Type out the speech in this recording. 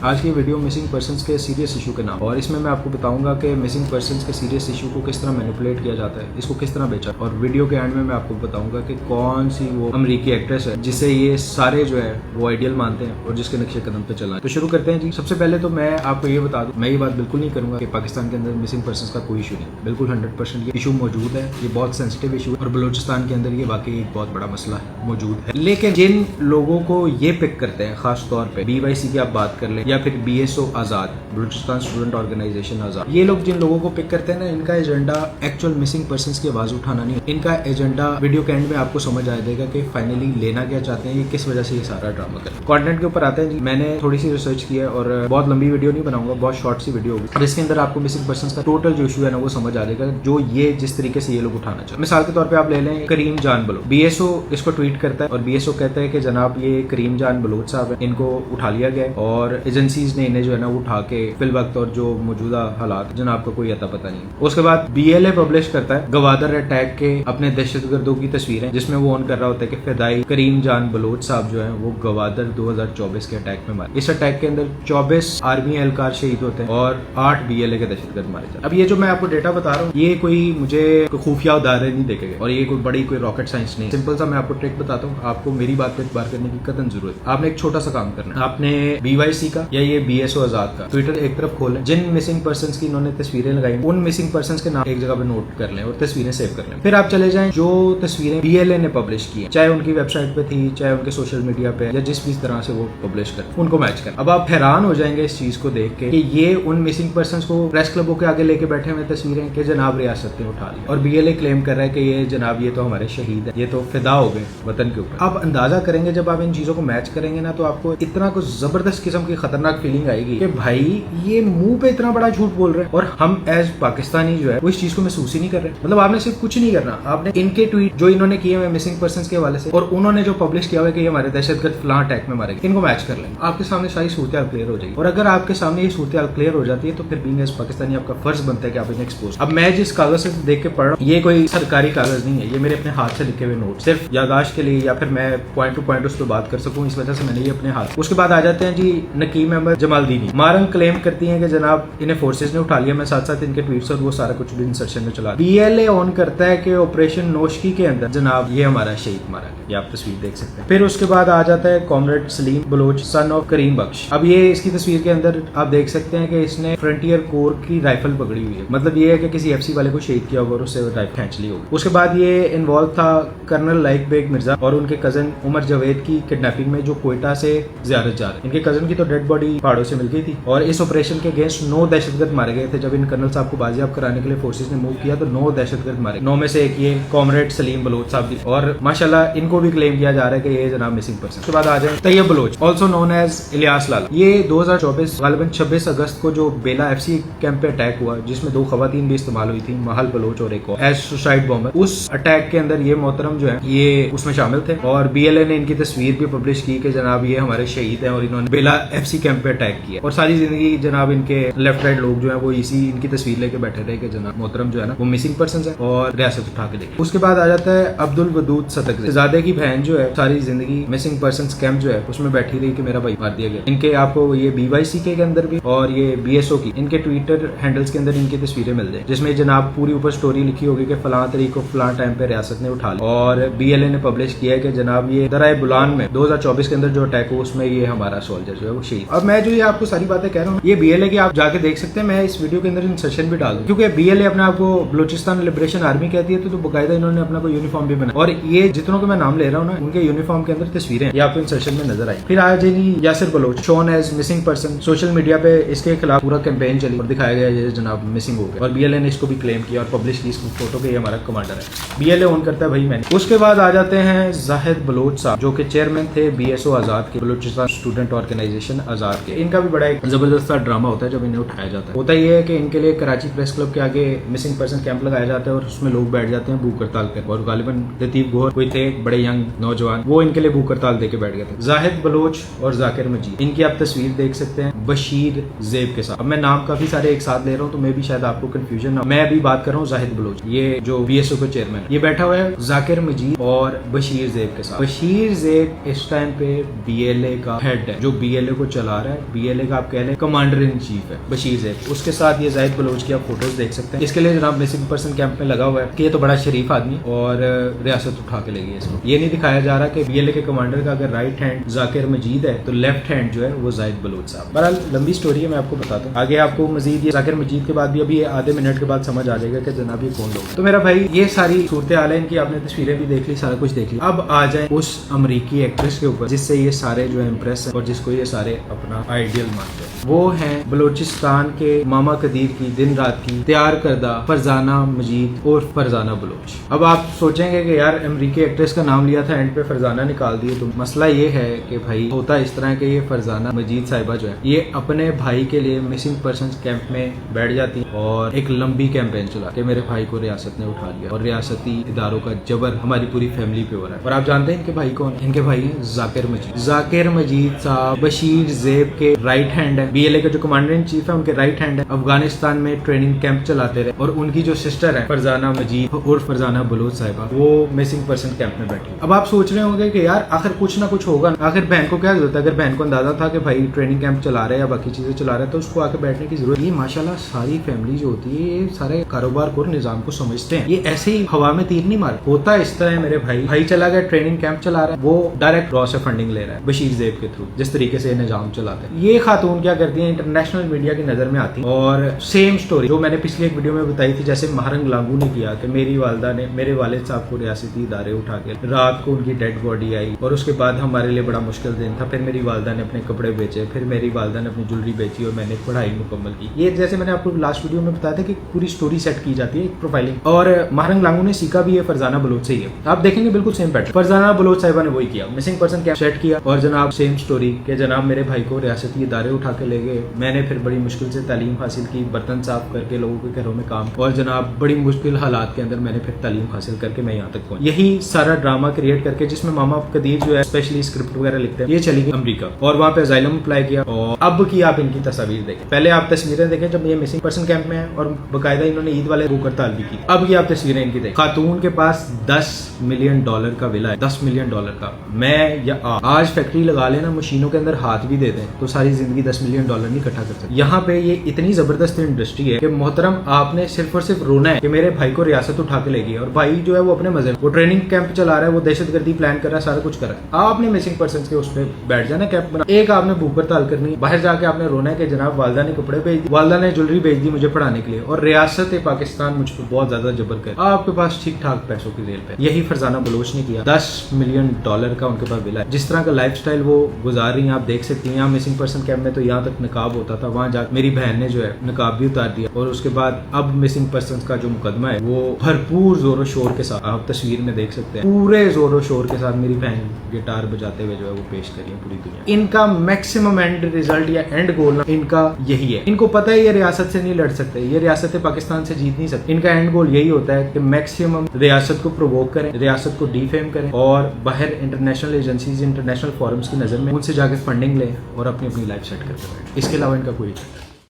आज की video missing persons के सीरियस इशू के नाम, और इसमें मैं आपको बताऊंगा कि मिसिंग पर्संस के सीरियस इशू को किस तरह मैनिपुलेट किया जाता है, इसको किस तरह बेचा, और वीडियो के एंड में मैं आपको बताऊंगा कि कौन सी वो अमेरिकी एक्ट्रेस है जिसे ये सारे जो है वो आइडियल मानते हैं और जिसके नक्शे कदम पे चला है। तो शुरू करते हैं जी। सबसे पहले तो मैं आपको ये बता दूं, मैं ये बात बिल्कुल नहीं करूंगा कि पाकिस्तान के अंदर मिसिंग पर्संस का कोई इशू नहीं, बिल्कुल 100% ये इशू मौजूद है। ये बहुत सेंसिटिव इशू है और बलूचिस्तान के अंदर ये वाकई एक बहुत बड़ा मसला मौजूद है। लेकिन जिन लोगों को ये पिक करते हैं, खास तौर पे BYC की आप बात कर ले या फिर BSO आजाद, बलूचिस्तान स्टूडेंट ऑर्गेनाइजेशन आजाद, ये लोग जिन लोगों को पिक करते हैं ना, इनका एजेंडा एक्चुअल मिसिंग पर्संस की आवाज उठाना नहीं, इनका एजेंडा वीडियो के एंड में आपको समझ आ जाएगा कि फाइनली लेना क्या चाहते हैं, ये किस वजह से ये सारा ड्रामा कर। कंटेंट के ऊपर आते हैं जी। मैंने थोड़ी सी रिसर्च की है और बहुत लंबी वीडियो नहीं बनाऊंगा, बहुत शॉर्ट सी वीडियो होगी और इसके अंदर आपको मिसिंग पर्संस का टोटल जो इशू है ना वो समझ आ जाएगा, जो ये जिस तरीके से ये लोग उठाना चाहते हैं। मिसाल के तौर पे आप ले लें करीम जान बलोच, BSO इसको ट्वीट करता है और BSO कहता है कि जनाब ये करीम जान बलोच साहब है, इनको उठा लिया गया और एजेंसीज ने इन्हें जो है ना उठा के फिल वक्त और जो मौजूदा हालात जनाब का कोई अता पता नहीं। उसके बाद BLA पब्लिश करता है गवादर अटैक के अपने दहशतगर्दों की तस्वीरें, जिसमें वो ऑन कर रहा होता है कि फिदाई करीम जान बलोच साहब जो है वो गवादर 2024 के अटैक में मारे। इस अटैक के अंदर 24 आर्मी एहलकार शहीद होते हैं और 8 BLA के दहशतगर्द मारे जाते हैं। अब ये जो मैं आपको डेटा बता रहा हूँ ये कोई मुझे खुफिया उदाहरण नहीं देखे गए और ये कोई बड़ी कोई रॉकेट साइंस नहीं, सिंपल सा मैं आपको ट्रिक बताता हूँ। आपको मेरी बात पे इतबार करने की कतई जरूरत है। आपने एक छोटा सा काम करना है, आपने BYC का या ये BSO आजाद का ट्विटर एक तरफ खोलें, जिन मिसिंग पर्संस की इन्होंने तस्वीरें लगाई उन मिसिंग पर्संस के नाम एक जगह पे नोट कर लें और तस्वीरें सेव कर लें। फिर आप चले जाएं जो तस्वीरें BLA ने पब्लिश की है, चाहे उनकी वेबसाइट पे थी, चाहे उनके सोशल मीडिया पे या जिस भी तरह से वो पब्लिश कर, उनको मैच कर। अब आप हैरान हो जाएंगे इस चीज को देख के कि ये उन मिसिंग पर्संस को प्रेस क्लबों के आगे लेके बैठे हुए तस्वीरें के जनाब रियासत ने उठा ली और BLA क्लेम कर रहा है कि ये जनाब ये तो हमारे शहीद है, ये तो फिदा हो गए वतन के ऊपर। आप अंदाजा करेंगे जब आप इन चीजों को मैच करेंगे ना, तो आपको इतना कुछ जबरदस्त किस्म की खतरनाक फीलिंग आएगी कि भाई ये मुंह पे इतना बड़ा झूठ बोल रहे हैं और हम एज पाकिस्तानी जो है वो इस चीज को महसूस ही नहीं कर रहे। मतलब आपने सिर्फ कुछ नहीं करना, आपने इनके ट्वीट जो इन्होंने किए हुए मिसिंग पर्संस के हवाले से और उन्होंने जो पब्लिश किया हुआ है कि ये हमारे दहशतगर्द फलां अटैक में मारे गए, इनको मैच कर लेंगे, आपके सामने सारी सूरत क्लियर हो जाएगी। और अगर आपके सामने ये सूरत क्लियर हो जाती है तो फिर बीइंग एज पाकिस्तानी आपका फर्ज बनता है कि आप इन्हें एक्सपोज। अब मैं जिस कागज से देख के पढ़ रहा हूँ ये कोई सरकारी कागज नहीं है, ये मेरे अपने हाथ से लिखे हुए नोट, सिर्फ यादाश्त के लिए या फिर मैं पॉइंट टू पॉइंट उस पर बात कर सकूं, इस वजह से मैंने ये अपने हाथ। उसके बाद आ जाते हैं जी नकीम अहमद जमालदीनी। मारंग क्लेम करती है कि जनाब इन्हें फोर्सेज ने उठा लिया, मैं साथ साथ इनके ट्वीट्स और वो सारा कुछ भी इंसर्शन में चला। BLA ऑन करता है कि ऑपरेशन नोशकी के अंदर जनाब ये हमारा शहीद मारा गया, ये आप तस्वीर देख सकते हैं। फिर उसके बाद आ जाता है comrade Salim Baloch son of Karim Bakhsh. अब ये इसकी तस्वीर के अंदर आप देख सकते हैं कि इसने फ्रंटियर कोर की राइफल पकड़ी हुई है, मतलब ये है कि किसी FC वाले को शहीद किया होगा और उससे राइफल खींच ली होगी। उसके बाद ये इन्वॉल्व था कर्नल लाइक बेग मिर्जा और उनके कजन उमर जावेद की किडनैपिंग में, जो कोयटा से जियारत जा रहे। इनके कजन की तो डेड बॉडी पहाड़ों से मिल गई थी और इस ऑपरेशन के अगेंस्ट 9 दहशतगर्द मारे गए थे। जब इन कर्नल साहब को बाजियाब कराने के लिए फोर्सेज ने मूव किया तो 9 दहशतगर्द मारे, 9 में से एक ये कॉमरेड सलीम बलोच साहब भी, और माशाल्लाह इनको भी क्लेम किया जा रहा है कि ये जनाब मिसिंग पर्सन। उसके बाद आ जाए Tayyab Baloch also known as Ilyas Lala. ये 2024 गालिबन 26 अगस्त को जो बेला FC कैंप पे अटैक हुआ जिसमें 2 खवातीन भी इस्तेमाल हुई थी, महल बलोच और एक और एज सुसाइड बॉम्बर, उस अटैक के अंदर ये मोहतरम जो है ये उसमें शामिल थे और BLA ने इनकी तस्वीर भी पब्लिश की कि जनाब ये हमारे शहीद हैं और इन्होंने बेला FC कैंप पे अटैक किया। और सारी जिंदगी जनाब इनके लेफ्ट राइट लोग जो है वो इसी इनकी तस्वीर लेके बैठे रहे कि जनाब मोहतरम जो है ना वो मिसिंग पर्सन है और रियासत उठा के देखे। उसके बाद आ जाता है अब्दुल वदूद शहजादे की बहन जो है सारी जिंदगी मिसिंग पर्सन कैंप जो है उसमें बैठी रही कि मेरा भाई मार दिया गया। इनके आपको ये BYC के अंदर भी और ये BSO की इनके ट्विटर हैंडल्स के अंदर इनकी तस्वीरें मिल जाए, जिसमें जनाब पूरी ऊपर स्टोरी लिखी होगी कि फलां तारीख को फलां टाइम पे रियासत ने उठा लिया और BLA ने पब्लिश किया है कि जनाब ये दराए बुलान में 2024 के अंदर जो अटैक हुआ उसमें ये हमारा सोल्जर जो है वो शहीद। अब मैं जो ये आपको सारी बातें कह रहा हूँ ये BLA की आप जाके देख सकते हैं, मैं इस वीडियो के अंदर इंसर्शन भी डाल दूं क्योंकि BLA अपने आपको बलूचिस्तान लिबरेशन आर्मी कहती है तो बाकायदा इन्होंने अपना कोई यूनिफॉर्म भी बनाया और ये जितनों को मैं नाम ले रहा हूँ ना उनके यूनिफॉर्म के अंदर तस्वीरें ये आपको इंसर्शन में नजर आई। फिर आज Yasir Baloch shown as missing person, social media पे इसके खिलाफ पूरा कैंपेन चली और दिखाया गया ये जनाब मिसिंग हो गया और BLA ने इसको भी क्लेम किया और पब्लिश की इसको फोटो के ये हमारा कमांडर है। BLA ऑन करता है भाई मैंने। उसके बाद आ जाते हैं जाहिद बलोच साहब जो कि चेयरमैन थे BSO आजाद के, बलूचिस्तान स्टूडेंट ऑर्गेनाइजेशन आजाद के। इनका भी बड़ा एक जबरदस्त ड्रामा होता है जब इन्हें उठाया जाता है। होता ये है कि इनके लिए कराची प्रेस क्लब के आगे मिसिंग पर्सन कैंप लगाया जाता है और उसमें लोग बैठ जाते हैं भूख हड़ताल कर, और गालिबन लतीफ गोहर कोई थे बड़े यंग नौजवान, वो इनके लिए भूख हड़ताल देके बैठ गए थे। जाहिद बलोच और जाकिर मजीद इनकी आप तस्वीर देख सकते हैं बशीर जेब के साथ। अब मैं नाम काफी सारे एक साथ ले रहा हूँ तो मैं भी शायद आपको कंफ्यूजन ना। मैं अभी बात कर रहा हूँ जाहिद बलोच, ये जो BSO के चेयरमैन, ये बैठा हुआ है जाकिर मजीद और बशीर जेब के साथ। बशीर जेब इस टाइम पे BLA का हेड है जो BLA को चला बता रहा है, BLA का आप कह लें कमांडर इन चीफ है बशीर ज़ैब। उसके साथ ये जाहिद बलोच की आप फोटोज देख सकते हैं। इसके लिए जनाब मिसिंग पर्सन कैंप में लगा हुआ है कि ये तो बड़ा शरीफ आदमी और रियासत उठा के ले गई इसको। ये नहीं दिखाया जा रहा कि BLA के कमांडर का अगर राइट हैंड जाकिर मजीद है तो लेफ्ट हैंड जो है वो जाहिद बलोच साहब। बहरहाल लंबी स्टोरी है, मैं आपको बताता हूँ आगे। आपको मजीद ये जाकिर मजीद के बाद भी अभी आधे मिनट के बाद समझ आ जाएगा कि जनाब ये कौन लोग। तो मेरा भाई ये सारी सूरत हाल है इनकी, आपने तस्वीरें भी देख ली, सारा कुछ देख लिया। अब आ जाए उस अमरीकी एक्ट्रेस के ऊपर जिससे ये सारे जो है इम्प्रेस है और जिसको ये सारे अपना आइडियल मानते हैं। वो है बलोचिस्तान के मामा कदीर की दिन रात की तैयार करदा फरजाना मजीद और फरजाना बलोच। अब आप सोचेंगे कि यार अमरीकी एक्ट्रेस का नाम लिया था एंड पे फरजाना निकाल दिए, तो मसला ये है कि भाई होता इस तरह के ये फरजाना मजीद साहिबा जो है ये अपने भाई के लिए मिसिंग पर्सन कैंप में बैठ जाती और एक लंबी कैंपेन चला कि मेरे भाई को रियासत ने उठा लिया और रियासती इदारों का जबर हमारी पूरी फैमिली पे हो रहा है। और आप जानते हैं इनके भाई कौन है? इनके भाई हैं जाकिर मजीद। जाकिर मजीद साहब बशीर ज़ैब के राइट हैंड है, BLA के जो कमांडर इन चीफ है उनके राइट हैंड है। अफगानिस्तान में ट्रेनिंग कैंप चलाते रहे और उनकी जो सिस्टर है फरजाना मजीद और फरजाना बलोच साहिबा वो मिसिंग पर्सन कैंप में बैठी। अब आप सोच रहे होंगे कि यार आखिर कुछ ना कुछ होगा, आखिर बहन को क्या जरूरत है? अगर बहन को अंदाजा था कि भाई ट्रेनिंग कैंप चला रहे हैं या बाकी चीजें चला रहे हैं तो उसको आके बैठने की जरूरत। ये माशाल्लाह सारी फैमिली जो होती है ये सारे कारोबार को निजाम को समझते हैं, ये ऐसे ही हवा में तीर नहीं मार। होता इस तरह है मेरे भाई चला गया ट्रेनिंग कैंप चला रहा है, वो डायरेक्ट रॉ से फंडिंग ले रहा है बशीर ज़ैब के थ्रू, जिस तरीके से निजाम चलाते हैं। ये खातून क्या करती है इंटरनेशनल मीडिया की नजर में आती और सेम स्टोरी जो मैंने पिछली एक वीडियो में बताई थी, जैसे महारंग लांगू ने किया कि मेरी वालदा ने मेरे वालिद साहब को रियासती इदारे उठा के रात को उनकी डेड बॉडी आई और उसके बाद हमारे लिए बड़ा मुश्किल दिन था, फिर मेरी वालदा ने अपने कपड़े बेचे, फिर मेरी वालदा ने अपनी ज्वेलरी बेची और मैंने पढ़ाई मुकम्मल की। ये जैसे मैंने आपको लास्ट वीडियो में बताया था कि पूरी स्टोरी सेट की जाती है एक प्रोफाइलिंग, और महारंग लांगू ने सीखा भी है फरजाना बलोच से ही है। आप देखेंगे बिल्कुल सेम पैटर्न फरजाना बलोच साहिबा ने वही किया, मिसिंग पर्सन कैंप सेट किया और जनाब सेम स्टोरी कि जनाब मेरे भाई को रियासती इदारे उठा के ले गए, मैंने फिर बड़ी मुश्किल से तालीम हासिल की, बर्तन साफ करके लोगों के घरों में काम, और जनाब बड़ी मुश्किल हालात के अंदर मैंने फिर तालीम हासिल करके मैं यहाँ तक पहुंचा। यही सारा ड्रामा क्रिएट करके जिसमें मामा कदीर जो है स्पेशली स्क्रिप्ट वगैरह लिखते हैं, ये चली गई अमेरिका और वहाँ पे अजाइलम अप्लाई किया। और अब की आप इनकी तस्वीर देखें, पहले आप तस्वीरें देखें जब ये मिसिंग पर्सन कैंप में है और बाकायदा इन्होंने ईद वाले भूख हड़ताल भी की। अब की आप तस्वीरें इनकी देखें, खातून के पास $10 मिलियन का विला है, $10 मिलियन का। मैं या आज फैक्ट्री लगा लेना, मशीनों के अंदर हाथ भी दे दें तो सारी जिंदगी $10 मिलियन नहीं इकट्ठा कर सकते। यहाँ पे ये इतनी जबरदस्त इंडस्ट्री है कि मोहतरम आपने सिर्फ और सिर्फ रोना है कि मेरे भाई को रियासत उठा के ले गई, और भाई जो है वो अपने मजे वो ट्रेनिंग कैंप चला रहा है, वो दहशतगर्दी प्लान कर रहा है, सारा कुछ कर रहा है। आपने मिसिंग पर्सन के उस पर बैठ जाना कैंप बना, एक आपने भूख हड़ताल करनी है, बाहर जाके आपने रोना है कि जनाब वालदा ने कपड़े भेज दी, वालदा ने ज्वेलरी भेज दी मुझे पढ़ाने के लिए, और रियासत पाकिस्तान मुझ पर बहुत ज्यादा जबर कर, आपके पास ठीक ठाक पैसों की जेल पे। यही फरजाना बलोच ने किया, $10 मिलियन का उनके पास विला है। जिस तरह का लाइफस्टाइल वो गुजार रही हैं आप देख सकती हैं। यहाँ मिसिंग पर्सन कैंप में तो यहाँ तक निकाब होता था, वहाँ जाकर मेरी बहन ने जो है निकाब भी उतार दिया, और उसके बाद अब मिसिंग पर्सन का जो मुकदमा है वो भरपूर जोरों शोर के साथ आप तस्वीर में देख सकते हैं, पूरे जोरों शोर के साथ मेरी बहन गिटार बजाते हुए जो है वो पेश करी है पूरी दुनिया। इनका मैक्सिमम एंड रिजल्ट या एंड गोल इनका यही है, इनको पता है ये रियासत से नहीं लड़ सकते, ये रियासत पाकिस्तान से जीत नहीं सकते। इनका एंड गोल यही होता है कि मैक्सिमम रियासत को प्रोवोक करें, रियासत को डिफेम करें और बाहर इंटरनेशनल एजेंसीज इंटरनेशनल फोरम्स की नजर में उनसे जाकर फंडिंग लें और अपनी अपनी लाइफ सेट करते रहें। इसके अलावा इनका कोई